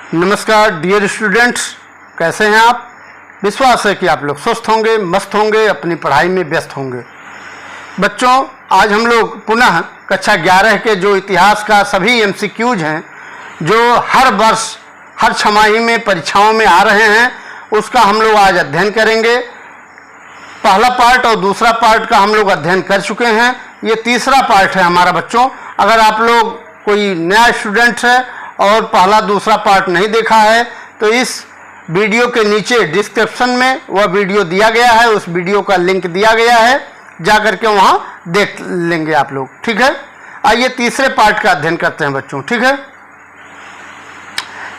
नमस्कार dear students, कैसे हैं आप। विश्वास है कि आप लोग स्वस्थ होंगे, मस्त होंगे, अपनी पढ़ाई में व्यस्त होंगे। बच्चों, आज हम लोग पुनः कक्षा 11 के जो इतिहास का सभी MCQs हैं जो हर वर्ष हर छमाही में परीक्षाओं में आ रहे हैं, उसका हम लोग आज अध्ययन करेंगे। पहला पार्ट और दूसरा पार्ट का हम लोग अध्ययन कर चुके हैं, ये तीसरा पार्ट है हमारा। बच्चों, अगर आप लोग कोई नया स्टूडेंट है और पहला दूसरा पार्ट नहीं देखा है तो इस वीडियो के नीचे डिस्क्रिप्शन में वह वीडियो दिया गया है, उस वीडियो का लिंक दिया गया है, जा करके वहाँ देख लेंगे आप लोग। ठीक है, आइए तीसरे पार्ट का अध्ययन करते हैं बच्चों। ठीक है,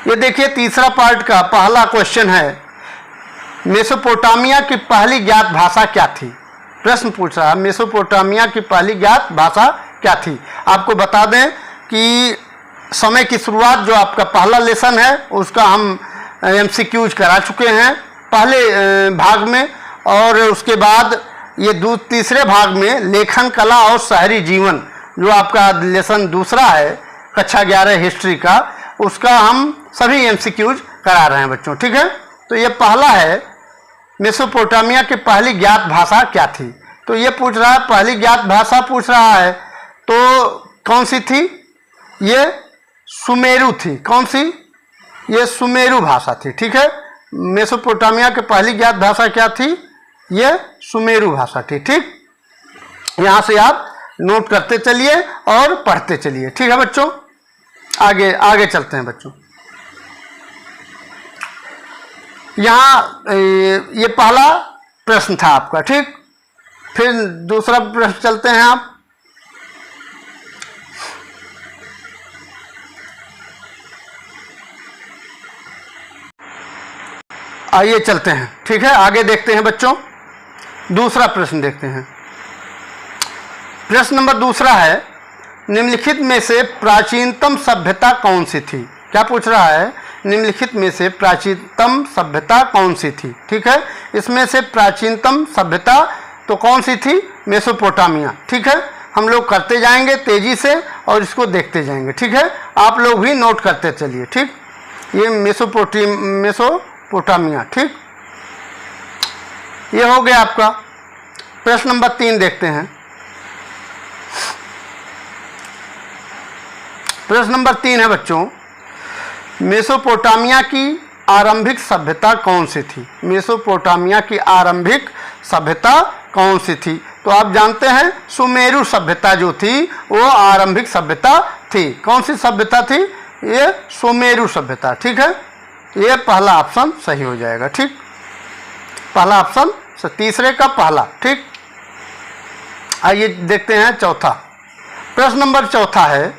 ये देखिए तीसरा पार्ट का पहला क्वेश्चन है, मेसोपोटामिया की पहली ज्ञात भाषा क्या थी। प्रश्न पूछ रहा है मेसोपोटामिया की पहली ज्ञात भाषा क्या थी। आपको बता दें कि समय की शुरुआत जो आपका पहला लेसन है उसका हम MCQs करा चुके हैं पहले भाग में, और उसके बाद ये तीसरे भाग में लेखन कला और शहरी जीवन जो आपका लेसन दूसरा है कक्षा 11 हिस्ट्री का, उसका हम सभी MCQs करा रहे हैं बच्चों। ठीक है, तो ये पहला है मेसोपोटामिया की पहली ज्ञात भाषा क्या थी। तो ये पूछ रहा है पहली ज्ञात भाषा पूछ रहा है, तो कौन सी थी। ये सुमेरु थी। कौन सी, ये सुमेरु भाषा थी। ठीक है, मेसोपोटामिया की पहली ज्ञात भाषा क्या थी, ये सुमेरु भाषा थी। ठीक, यहाँ से आप नोट करते चलिए और पढ़ते चलिए। ठीक है बच्चों, आगे आगे चलते हैं बच्चों। यहाँ ये पहला प्रश्न था आपका। ठीक, फिर दूसरा प्रश्न चलते हैं आप। आइए चलते हैं। ठीक है, आगे देखते हैं बच्चों, दूसरा प्रश्न देखते हैं। प्रश्न नंबर दूसरा है, निम्नलिखित में से प्राचीनतम सभ्यता कौन सी थी। क्या पूछ रहा है, निम्नलिखित में से प्राचीनतम सभ्यता कौन सी थी। ठीक है, इसमें से प्राचीनतम सभ्यता तो कौन सी थी, मेसोपोटामिया। ठीक है, हम लोग करते जाएंगे तेजी से और इसको देखते जाएंगे। ठीक है, आप लोग भी नोट करते चलिए। ठीक, ये मेसोपोटामिया। ठीक, ये हो गया आपका। प्रश्न नंबर 3 देखते हैं। प्रश्न नंबर 3 है बच्चों, मेसोपोटामिया की आरंभिक सभ्यता कौन सी थी। मेसोपोटामिया की आरंभिक सभ्यता कौन सी थी। तो आप जानते हैं सुमेरु सभ्यता जो थी वो आरंभिक सभ्यता थी। कौन सी सभ्यता थी, ये सुमेरु सभ्यता। ठीक है, ये पहला ऑप्शन सही हो जाएगा। ठीक, पहला ऑप्शन तीसरे का पहला। ठीक, आइए देखते हैं चौथा। प्रश्न नंबर चौथा है,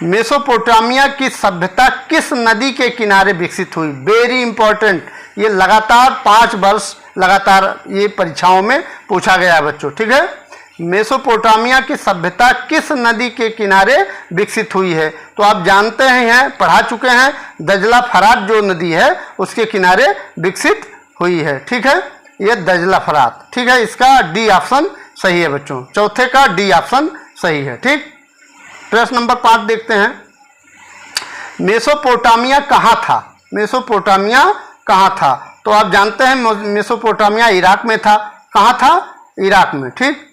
मेसोपोटामिया की सभ्यता किस नदी के किनारे विकसित हुई। वेरी इंपॉर्टेंट, ये लगातार 5 वर्ष लगातार ये परीक्षाओं में पूछा गया है बच्चों। ठीक है, मेसोपोटामिया की सभ्यता किस नदी के किनारे विकसित हुई है। तो आप जानते हैं, पढ़ा चुके हैं, दजला फरात जो नदी है उसके किनारे विकसित हुई है। ठीक है, ये दजला फरात। ठीक है, इसका डी ऑप्शन सही है बच्चों, चौथे का डी ऑप्शन सही है। ठीक, प्रश्न नंबर 5 देखते हैं, मेसोपोटामिया कहाँ था। मेसोपोटामिया कहाँ था। तो आप जानते हैं मेसोपोटामिया इराक में था। कहाँ था, इराक में। ठीक,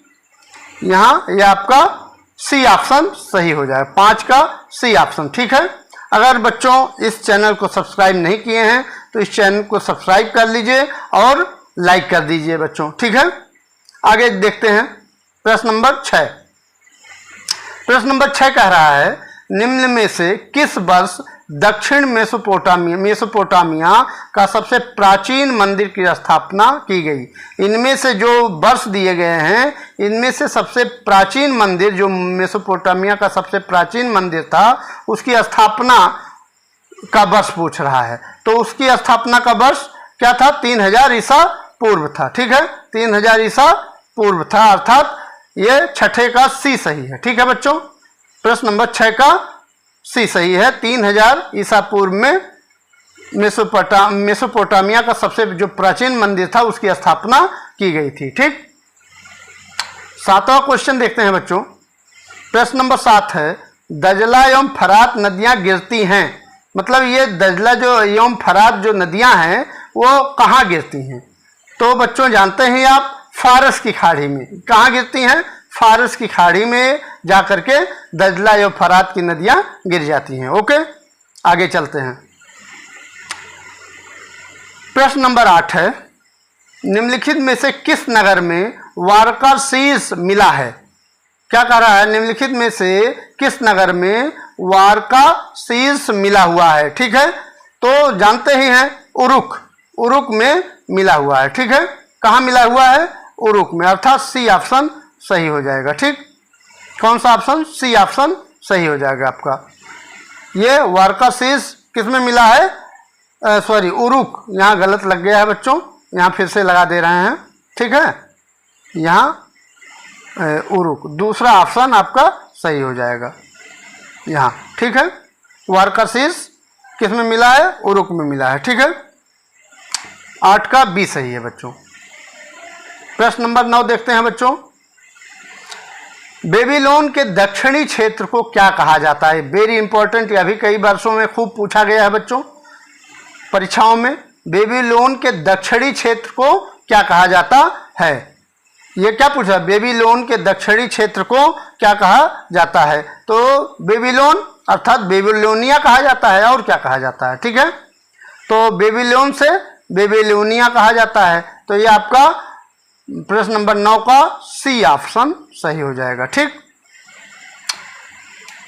यहाँ ये आपका सी ऑप्शन सही हो जाए, 5 का सी ऑप्शन। ठीक है, अगर बच्चों इस चैनल को सब्सक्राइब नहीं किए हैं तो इस चैनल को सब्सक्राइब कर लीजिए और लाइक कर दीजिए बच्चों। ठीक है, आगे देखते हैं। प्रश्न नंबर 6। प्रश्न नंबर 6 कह रहा है, निम्न में से किस वर्ष दक्षिण मेसोपोटामिया का सबसे प्राचीन मंदिर की स्थापना की गई। इनमें से जो वर्ष दिए गए हैं, इनमें से सबसे प्राचीन मंदिर जो मेसोपोटामिया का सबसे प्राचीन मंदिर था उसकी स्थापना का वर्ष पूछ रहा है। तो उसकी स्थापना का वर्ष क्या था, 3000 ईसा पूर्व था। ठीक है, 3000 ईसा पूर्व था, अर्थात ये छठे का सी सही है। ठीक है बच्चों, प्रश्न नंबर 6 का सी सही है। 3000 ईसा पूर्व में मेसोपोटामिया का सबसे जो प्राचीन मंदिर था उसकी स्थापना की गई थी। ठीक, 7वां क्वेश्चन देखते हैं बच्चों। प्रश्न नंबर 7 है, दजला एवं फरात नदियां गिरती हैं मतलब ये दजला जो एवं फरात जो नदियां हैं वो कहाँ गिरती हैं? तो बच्चों जानते हैं आप, फारस की खाड़ी में। कहाँ गिरती हैं? फारस की खाड़ी में जा करके दजला एवं फरात की नदियां गिर जाती हैं। ओके, आगे चलते हैं। प्रश्न नंबर 8 है, निम्नलिखित में से किस नगर में वारका शीर्ष मिला है? क्या कह रहा है? निम्नलिखित में से किस नगर में वारका शीर्ष मिला हुआ है? ठीक है, तो जानते ही हैं उरुक, उरुक में मिला हुआ है। ठीक है, कहाँ मिला हुआ है? उरुक में, अर्थात सी ऑप्शन सही हो जाएगा। ठीक, कौन सा ऑप्शन? सी ऑप्शन सही हो जाएगा आपका। ये वारका शीर्ष किस में मिला है? सॉरी, उरुक, यहाँ गलत लग गया है बच्चों, यहाँ फिर से लगा दे रहे हैं। ठीक है, यहाँ उरुक, दूसरा ऑप्शन आपका सही हो जाएगा यहाँ। ठीक है, वारका शीर्ष किस में मिला है? उरुक में मिला है। ठीक है, 8 का बी सही है बच्चों। प्रश्न नंबर 9 देखते हैं बच्चों, बेबीलोन के दक्षिणी क्षेत्र को क्या कहा जाता है? वेरी इंपॉर्टेंट, यह भी कई वर्षों में खूब पूछा गया है बच्चों परीक्षाओं में। बेबीलोन के दक्षिणी क्षेत्र को क्या कहा जाता है? ये क्या पूछा? बेबीलोन के दक्षिणी क्षेत्र को क्या कहा जाता है? तो बेबीलोन अर्थात बेबीलोनिया कहा जाता है, और क्या कहा जाता है? ठीक है, तो बेबीलोन से बेबीलोनिया कहा जाता है। तो ये आपका प्रश्न नंबर 9 का सी ऑप्शन सही हो जाएगा। ठीक,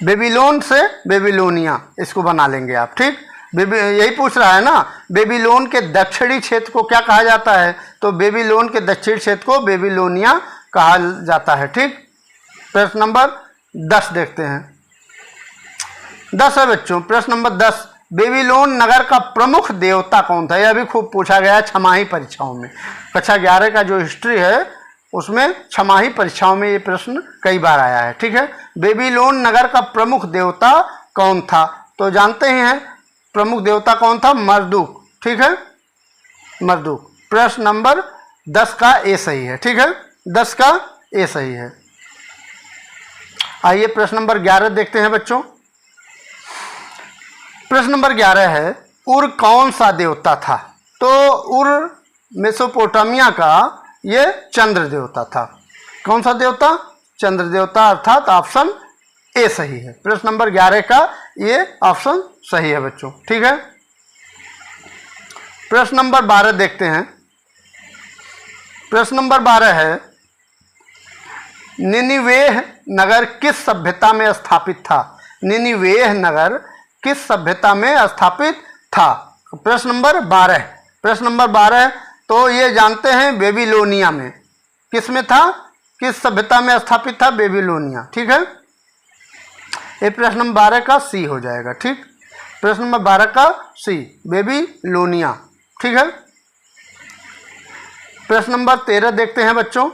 बेबीलोन से बेबीलोनिया इसको बना लेंगे आप। ठीक, यही पूछ रहा है ना, बेबीलोन के दक्षिणी क्षेत्र को क्या कहा जाता है? तो बेबीलोन के दक्षिणी क्षेत्र को बेबीलोनिया कहा जाता है। ठीक, प्रश्न नंबर 10 देखते हैं। 10 है बच्चों, प्रश्न नंबर 10, बेबीलोन नगर का प्रमुख देवता कौन था? यह भी खूब पूछा गया है छमाही परीक्षाओं में। कक्षा 11 का जो हिस्ट्री है उसमें छमाही परीक्षाओं में ये प्रश्न कई बार आया है। ठीक है, बेबीलोन नगर का प्रमुख देवता कौन था? तो जानते ही हैं प्रमुख देवता कौन था? मर्दुक। ठीक है, मर्दुक। प्रश्न नंबर 10 का ए सही है। ठीक है, 10 का ए सही है। आइए प्रश्न नंबर 11 देखते हैं बच्चों। प्रश्न नंबर 11 है, उर कौन सा देवता था? तो उर मेसोपोटामिया का ये चंद्र देवता था। कौन सा देवता? चंद्र देवता, अर्थात ऑप्शन ए सही है। प्रश्न नंबर 11 का ये ऑप्शन सही है बच्चों। ठीक है, प्रश्न नंबर 12 देखते हैं। प्रश्न नंबर 12 है, निनिवेह नगर किस सभ्यता में स्थापित था? निनिवेह नगर किस सभ्यता में स्थापित था? प्रश्न नंबर 12। प्रश्न नंबर 12 तो ये जानते हैं बेबीलोनिया में। किस में था? किस सभ्यता में स्थापित था? बेबीलोनिया। ठीक है, ये प्रश्न नंबर 12 का सी हो जाएगा। ठीक, प्रश्न नंबर 12 का सी, बेबीलोनिया। ठीक है, प्रश्न नंबर 13 देखते हैं बच्चों।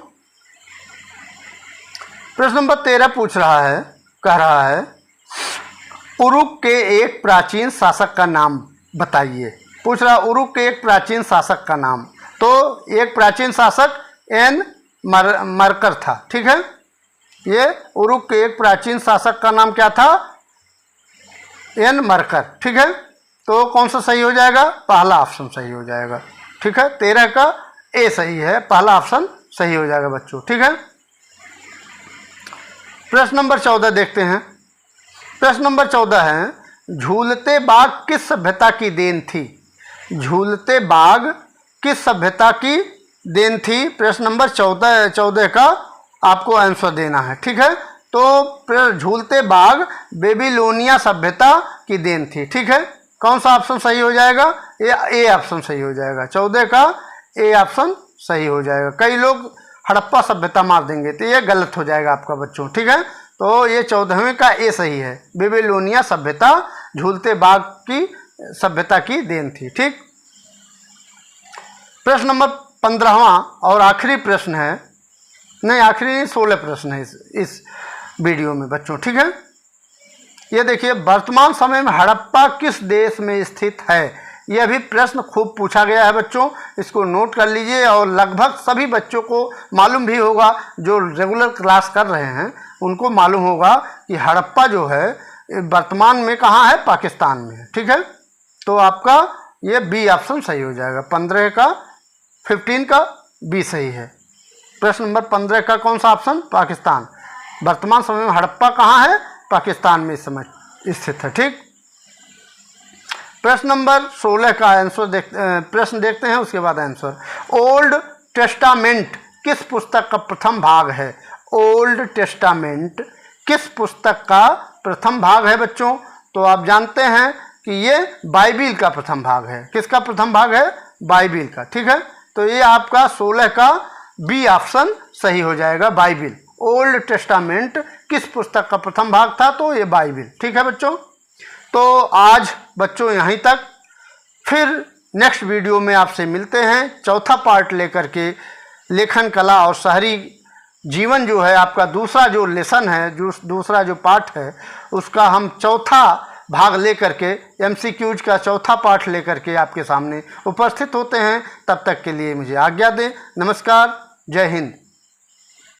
प्रश्न नंबर 13 पूछ रहा है, कह रहा है, उरुक के एक प्राचीन शासक का नाम बताइए। पूछ रहा उरुक के एक प्राचीन शासक का नाम। तो एक प्राचीन शासक एन मरकर था। ठीक है, ये उरुक के एक प्राचीन शासक का नाम क्या था? एन मरकर। ठीक है, तो कौन सा सही हो जाएगा? पहला ऑप्शन सही हो जाएगा। ठीक है, 13 का ए सही है, पहला ऑप्शन सही हो जाएगा बच्चों। ठीक है, प्रश्न नंबर 14 देखते हैं। प्रश्न नंबर 14 है, झूलते बाघ किस सभ्यता की देन थी? झूलते बाघ किस सभ्यता की देन थी? प्रश्न नंबर 14 का आपको आंसर देना है। ठीक है, तो झूलते बाघ बेबीलोनिया सभ्यता की देन थी। ठीक है, कौन सा ऑप्शन सही हो जाएगा? ये ए ऑप्शन सही हो जाएगा। 14 का ए ऑप्शन सही हो जाएगा। कई लोग हड़प्पा सभ्यता मार देंगे, तो ये गलत हो जाएगा आपका बच्चों। ठीक है, तो ये 14वें का ए सही है। बेबीलोनिया सभ्यता झूलते बाघ की सभ्यता की देन थी। ठीक, प्रश्न नंबर 15वां और आखिरी प्रश्न है, नहीं आखिरी नहीं, 16 प्रश्न है इस वीडियो में बच्चों। ठीक है, ये देखिए, वर्तमान समय में हड़प्पा किस देश में स्थित है? यह भी प्रश्न खूब पूछा गया है बच्चों, इसको नोट कर लीजिए। और लगभग सभी बच्चों को मालूम भी होगा, जो रेगुलर क्लास कर रहे हैं उनको मालूम होगा कि हड़प्पा जो है वर्तमान में कहाँ है, पाकिस्तान में है। ठीक है, तो आपका ये बी ऑप्शन सही हो जाएगा। 15 का 15 का बी सही है। प्रश्न नंबर 15 का कौन सा ऑप्शन, पाकिस्तान। वर्तमान समय में हड़प्पा कहाँ है, पाकिस्तान में इस समय स्थित है। ठीक, प्रश्न नंबर 16 का आंसर प्रश्न देखते हैं, उसके बाद आंसर। ओल्ड टेस्टामेंट किस पुस्तक का प्रथम भाग है। ओल्ड टेस्टामेंट किस पुस्तक का प्रथम भाग है बच्चों, तो आप जानते हैं कि ये बाइबिल का प्रथम भाग है। किसका प्रथम भाग है, बाइबिल का। ठीक है, तो ये आपका 16 का बी ऑप्शन सही हो जाएगा, बाइबिल। ओल्ड टेस्टामेंट किस पुस्तक का प्रथम भाग था, तो ये बाइबिल। ठीक है बच्चों, तो आज बच्चों यहीं तक, फिर नेक्स्ट वीडियो में आपसे मिलते हैं चौथा पार्ट लेकर के। लेखन कला और शहरी जीवन जो है आपका दूसरा जो लेसन है, जो दूसरा जो पार्ट है, उसका हम चौथा भाग लेकर के, MCQs का चौथा पार्ट लेकर के आपके सामने उपस्थित होते हैं। तब तक के लिए मुझे आज्ञा दें। नमस्कार, जय हिंद।